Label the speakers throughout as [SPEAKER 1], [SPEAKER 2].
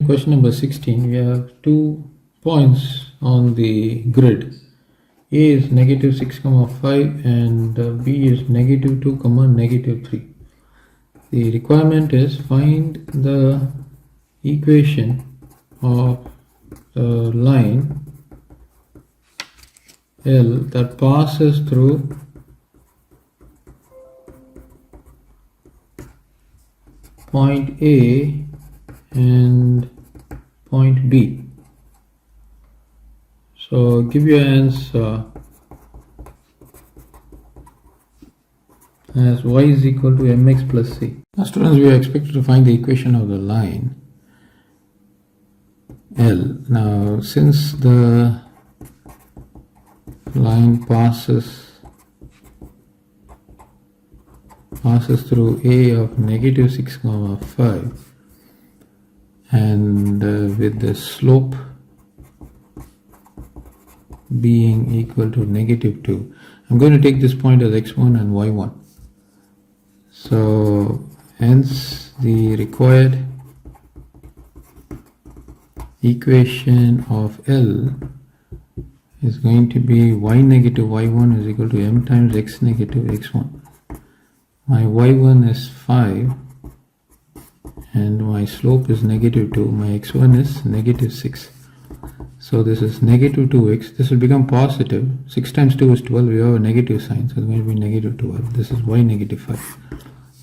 [SPEAKER 1] question number 16, we have 2 points on the grid. A is negative 6, 5 and B is negative 2, negative 3. The requirement is find the equation of the line L that passes through point A and point B. So give your answer as y is equal to mx plus c. Now students, we are expected to find the equation of the line L. Now since the line passes through A of negative 6, 5 and with the slope being equal to negative 2. I'm going to take this point as x1 and y1. So hence the required equation of L is going to be y negative y1 is equal to m times x negative x1. My y1 is 5 and my slope is negative 2. My x1 is negative 6. So this is negative 2x. This will become positive. 6 times 2 is 12. We have a negative sign. So it's going to be negative 12. This is y negative 5.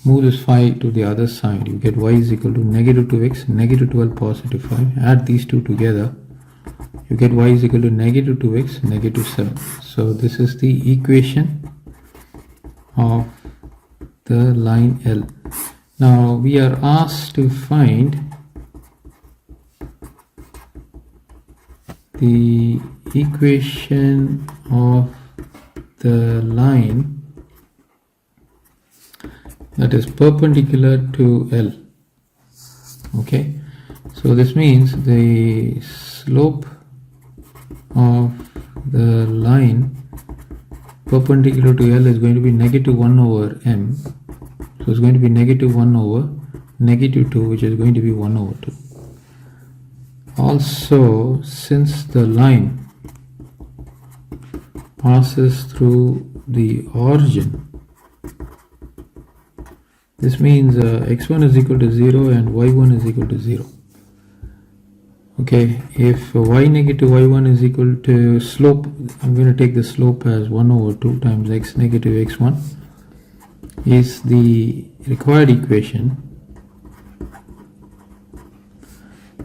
[SPEAKER 1] Move this 5 to the other side. You get y is equal to negative 2x, negative 12, positive 5. Add these two together. You get y is equal to negative 2x, negative 7. So this is the equation of the line L. Now we are asked to find the equation of the line that is perpendicular to L. Okay, so this means the slope of the line perpendicular to L is going to be negative 1 over m. So it's going to be negative 1 over negative 2, which is going to be 1 over 2. Also, since the line passes through the origin, this means x1 is equal to 0 and y1 is equal to 0. Okay, if y negative y1 is equal to slope, I'm going to take the slope as 1 over 2 times x negative x1 is the required equation.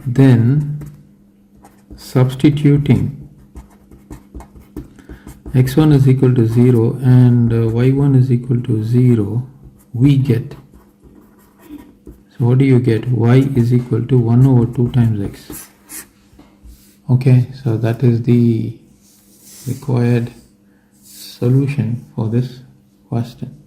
[SPEAKER 1] Then substituting x1 is equal to 0 and y1 is equal to 0, we get, so what do you get? Y is equal to 1 over 2 times x. Okay, so that is the required solution for this question.